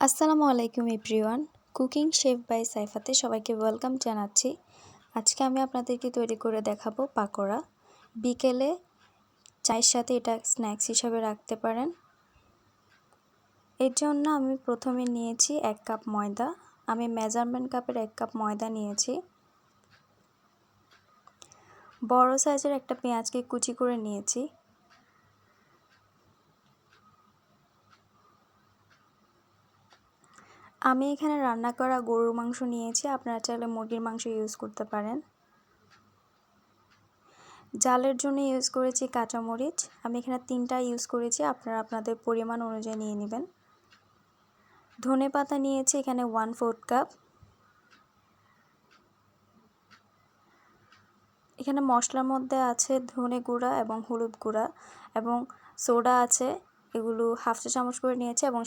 আসসালামু আলাইকুম everyone. Cooking chef by সাইফাতে সবাইকে ওয়েলকাম জানাচ্ছি। আজকে আমি আপনাদেরকে তৈরি করে দেখাবো পাকোড়া। বিকেলে চায়ের সাথে এটা স্ন্যাক্স হিসাবে রাখতে পারেন। এর জন্য আমি প্রথমে নিয়েছি 1 কাপ ময়দা। আমি মেজারমেন্ট কাপের 1 কাপ ময়দা নিয়েছি। বড় সাইজের একটা পেঁয়াজকে কুচি করে নিয়েছি। আমি এখানে রান্না করা গরুর মাংস নিয়েছি, আপনারা চাইলে মুরগির মাংস ইউজ করতে পারেন। জালের জন্য ইউজ করেছি কাঁচামরিচ, আমি এখানে 3টা ইউজ করেছি, আপনারা আপনাদের পরিমাণ অনুযায়ী নিয়ে নেবেন। ধনেপাতা নিয়েছি এখানে 1/4 কাপ। এখানে মশলার মধ্যে আছে ধনে গুঁড়া এবং হলুদ গুঁড়া এবং সোডা আছে, এগুলো হাফ চা চামচ করে নিয়েছি এবং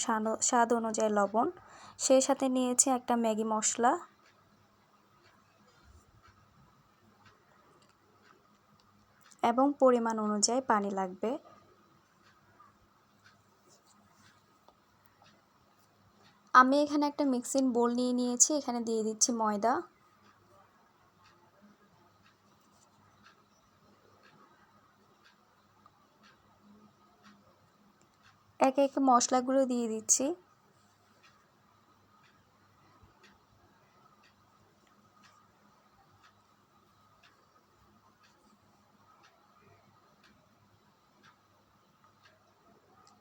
স্বাদ অনুযায়ী লবণ। সেই সাথে নিয়েছি একটা ম্যাগি মশলা এবং পরিমাণ অনুযায়ী পানি লাগবে। আমি এখানে একটা মিক্সিং বোল নিয়ে নিয়েছি, এখানে দিয়ে দিচ্ছি ময়দা। একে একে মশলাগুলো দিয়ে দিচ্ছি।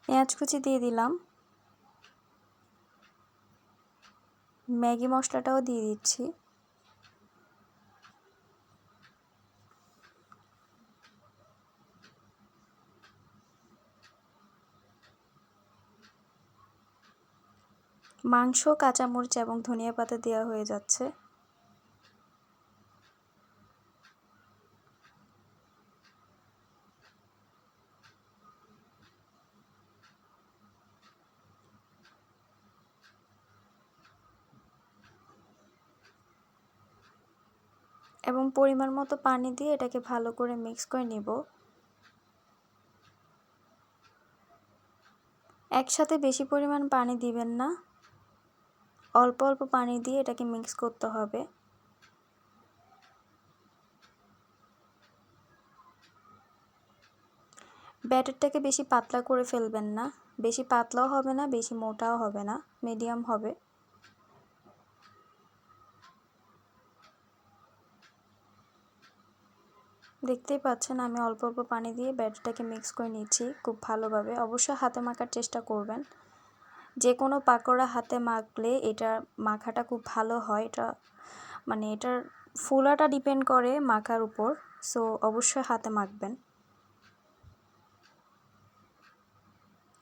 পেঁয়াজ কুচি দিয়ে দিলাম, ম্যাগি মশলাটাও দিয়ে দিচ্ছি। মাংস, কাঁচামরিচ এবং ধনিয়া পাতা দেওয়া হয়ে যাচ্ছে। এবং পরিমাণ মতো পানি দিয়ে এটাকে ভালো করে মিক্স করে নিব। একসাথে বেশি পরিমাণ পানি দিবেন না, অল্প অল্প পানি দিয়ে এটাকে মিক্স করতে হবে। ব্যাটারটাকে বেশি পাতলা করে ফেলবেন না, বেশি পাতলাও হবে না, বেশি মোটাও হবে না, মিডিয়াম হবে। দেখতেই পাচ্ছেন আমি অল্প অল্প পানি দিয়ে ব্যাটারটাকে মিক্স করে নিচ্ছি খুব ভালোভাবে। অবশ্যই হাতে মাখার চেষ্টা করবেন, যে কোনো পাকোড়া হাতে মাখলে এটার মাখাটা খুব ভালো হয়। এটার ফুলাটা ডিপেন্ড করে মাখার উপর, সো অবশ্যই হাতে মাখবেন।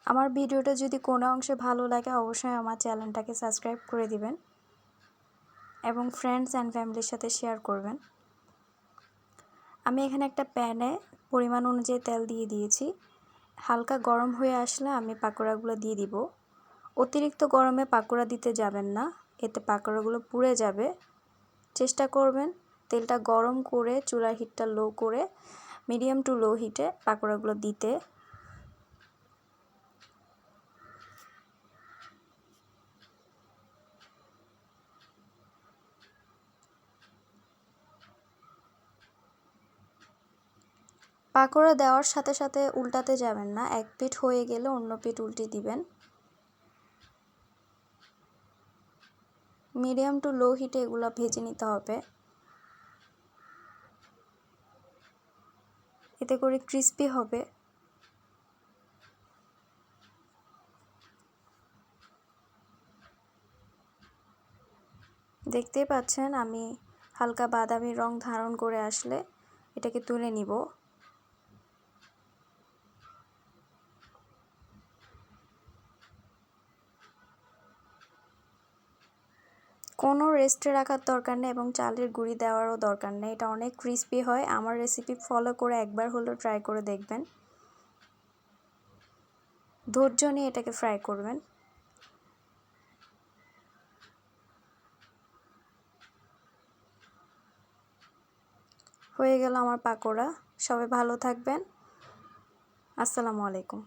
আমার ভিডিওটা যদি কোনো অংশে ভালো লাগে অবশ্যই আমার চ্যানেলটাকে সাবস্ক্রাইব করে দিবেন এবং ফ্রেন্ডস অ্যান্ড ফ্যামিলির সাথে শেয়ার করবেন। আমি এখানে একটা প্যানে পরিমাণ অনুযায়ী তেল দিয়ে দিয়েছি। হালকা গরম হয়ে আসলে আমি পাকোড়াগুলো দিয়ে দিব। অতিরিক্ত গরমে পাকোড়া দিতে যাবেন না, এতে পাকোড়াগুলো পুড়ে যাবে। চেষ্টা করবেন তেলটা গরম করে চুলার হিটটা লো করে মিডিয়াম টু লো হিটে পাকোড়াগুলো দিতে। পাকোড়া দেওয়ার সাথে সাথে উল্টাতে যাবেন না, এক পিঠ হয়ে গেলে অন্য পিঠ উল্টে দিবেন। মিডিয়াম টু লো হিটে এগুলো ভেজে নিতে হবে, এতে করে ক্রিস্পি হবে। দেখতেই পাচ্ছেন আমি হালকা বাদামি রং ধারণ করে আসলে এটাকে তুলে নিব। কোনো রেস্টে রাখার দরকার নেই এবং চালের গুঁড়ি দেওয়ারও দরকার নেই, এটা অনেক ক্রিস্পি হয়। আমার রেসিপি ফলো করে একবার হলেও ট্রাই করে দেখবেন, ধৈর্য নিয়ে এটাকে ফ্রাই করবেন। হয়ে গেল আমার পাকোড়া। সবাই ভালো থাকবেন। আসসালামু আলাইকুম।